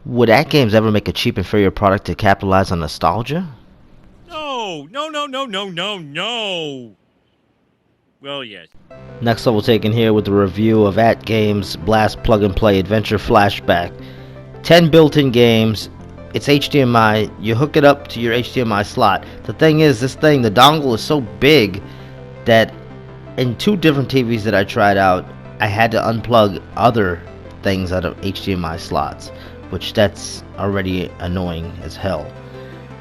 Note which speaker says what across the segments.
Speaker 1: Would AtGames ever make a cheap inferior product to capitalize on nostalgia?
Speaker 2: No, no, no, no, no, no, no. Well, yes.
Speaker 1: Next Level Taken here with a review of AtGames Blast Plug and Play Adventure Flashback. 10 built-in games. It's HDMI. You hook it up to your HDMI slot. The thing is, the dongle is so big that in 2 different TVs that I tried out, I had to unplug other things out of HDMI slots, which that's already annoying as hell.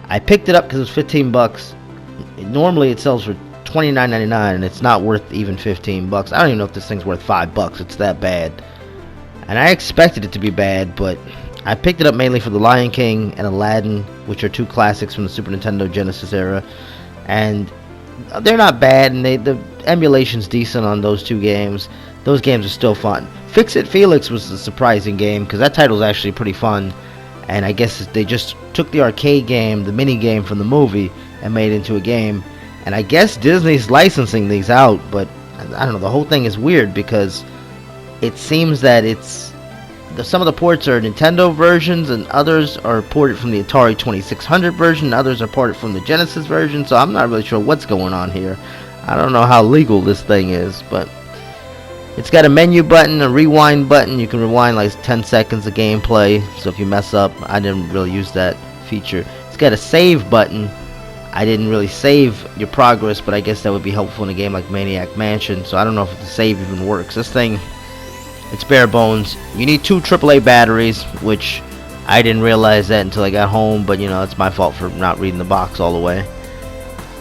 Speaker 1: I picked it up because it was 15 bucks. Normally it sells for $29.99 and it's not worth even 15 bucks. I don't even know if this thing's worth 5 bucks. It's that bad. And I expected it to be bad, but I picked it up mainly for The Lion King and Aladdin, which are 2 classics from the Super Nintendo Genesis era. And they're not bad, and the emulation's decent on those 2 games. Those games are still fun. Fix It Felix was a surprising game, because that title's actually pretty fun. And I guess they just took the arcade game, the mini game from the movie, and made it into a game. And I guess Disney's licensing these out, but I don't know, the whole thing is weird because it seems that some of the ports are Nintendo versions and others are ported from the Atari 2600 version, and others are ported from the Genesis version, so I'm not really sure what's going on here. I don't know how legal this thing is, but it's got a menu button, a rewind button. You can rewind like 10 seconds of gameplay, so if you mess up, I didn't really use that feature. It's got a save button. I didn't really save your progress, but I guess that would be helpful in a game like Maniac Mansion, so I don't know if the save even works. This thing, it's bare bones. You need 2 AAA batteries, which I didn't realize that until I got home, but you know, it's my fault for not reading the box all the way.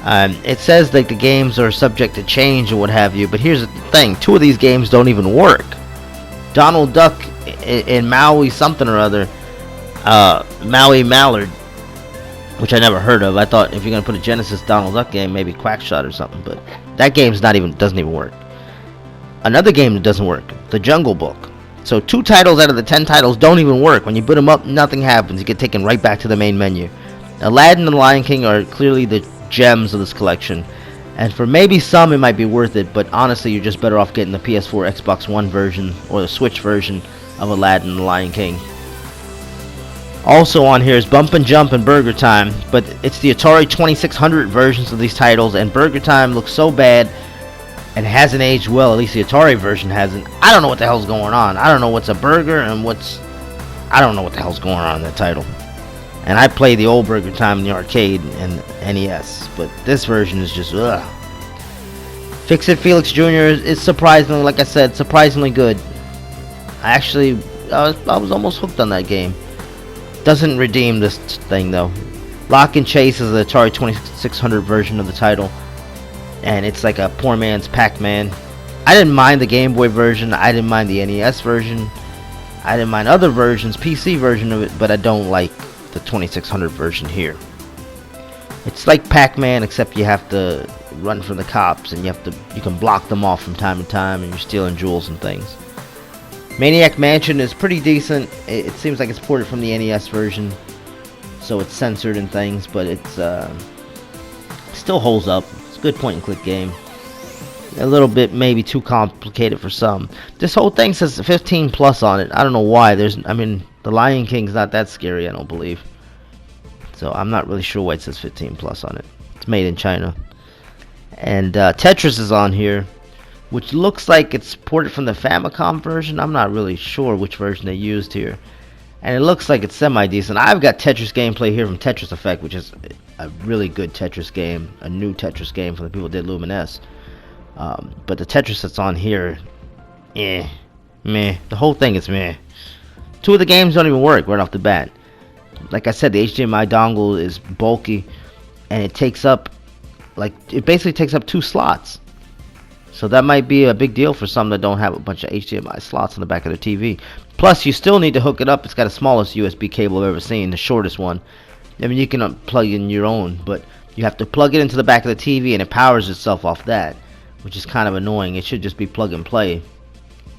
Speaker 1: It says that the games are subject to change and what have you, but here's the thing, 2 of these games don't even work. Donald Duck in Maui something or other, Maui Mallard, which I never heard of. I thought if you're gonna put a Genesis Donald Duck game, maybe Quackshot or something, but that game's doesn't even work. Another game that doesn't work, The Jungle Book. So 2 titles out of the 10 titles don't even work. When you boot them up, nothing happens. You get taken right back to the main menu. Aladdin and The Lion King are clearly the gems of this collection, and for maybe some it might be worth it, but honestly you're just better off getting the PS4, Xbox One version or the Switch version of Aladdin and The Lion King. Also on here is Bump and Jump and BurgerTime, but it's the Atari 2600 versions of these titles, and BurgerTime looks so bad and hasn't aged well. At least the Atari version hasn't. I don't know what the hell's going on. I don't know what's a burger and I don't know what the hell's going on in that title. And I played the old BurgerTime in the arcade and NES, but this version is just ugh. Fix It Felix Jr. is surprisingly, like I said, surprisingly good. I was almost hooked on that game. Doesn't redeem this thing though. Lock and Chase is the Atari 2600 version of the title, and it's like a poor man's Pac-Man. I didn't mind the Game Boy version. I didn't mind the NES version. I didn't mind other versions, PC version of it, but I don't like the 2600 version here. It's like Pac-Man, except you have to run from the cops, and you can block them off from time to time, and you're stealing jewels and things. Maniac Mansion is pretty decent. It seems like it's ported from the NES version, so it's censored and things, but it's still holds up. It's a good point-and-click game. A little bit maybe too complicated for some. This whole thing says 15 plus on it. I don't know why. The Lion King's not that scary, I don't believe. So I'm not really sure why it says 15 plus on it. It's made in China. And Tetris is on here, which looks like it's ported from the Famicom version. I'm not really sure which version they used here. And it looks like it's semi-decent. I've got Tetris gameplay here from Tetris Effect, which is a really good Tetris game. A new Tetris game from the people who did Lumines. But the Tetris that's on here, meh. The whole thing is meh. 2 of the games don't even work right off the bat. Like I said, the HDMI dongle is bulky, and it basically takes up 2 slots. So that might be a big deal for some that don't have a bunch of HDMI slots in the back of their TV. Plus, you still need to hook it up. It's got the smallest USB cable I've ever seen, the shortest one. I mean, you can plug in your own, but you have to plug it into the back of the TV, and it powers itself off that, which is kind of annoying. It should just be plug and play.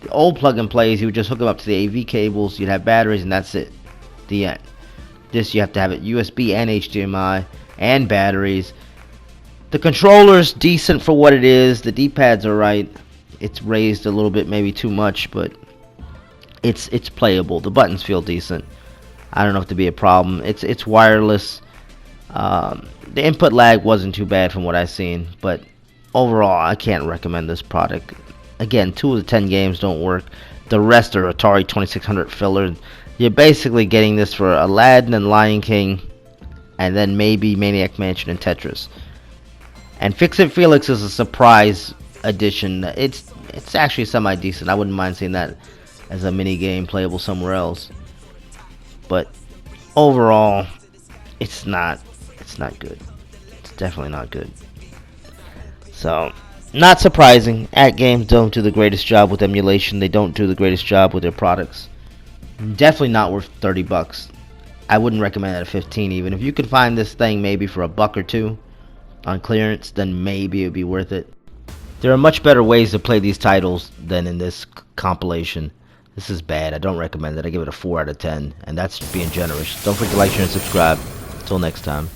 Speaker 1: The old plug and plays, you would just hook them up to the AV cables, you'd have batteries, and that's it. The end. This, you have to have it USB and HDMI and batteries. The controller's decent for what it is. The D-pads are right. It's raised a little bit, maybe too much, but it's playable. The buttons feel decent. I don't know if to be a problem. It's wireless. The input lag wasn't too bad from what I've seen, but overall, I can't recommend this product. Again, 2 of the 10 games don't work. The rest are Atari 2600 filler. You're basically getting this for Aladdin and Lion King, and then maybe Maniac Mansion and Tetris. And Fix It Felix is a surprise addition. It's actually semi-decent. I wouldn't mind seeing that as a mini game playable somewhere else. But overall, it's not good. It's definitely not good. So, not surprising. AtGames don't do the greatest job with emulation. They don't do the greatest job with their products. Definitely not worth $30. I wouldn't recommend it at 15 even. If you could find this thing maybe for $1 or $2 on clearance, then maybe it would be worth it. There are much better ways to play these titles than in this compilation. This is bad. I don't recommend it. I give it a 4 out of 10, and that's being generous. Don't forget to like, share, and subscribe. Until next time.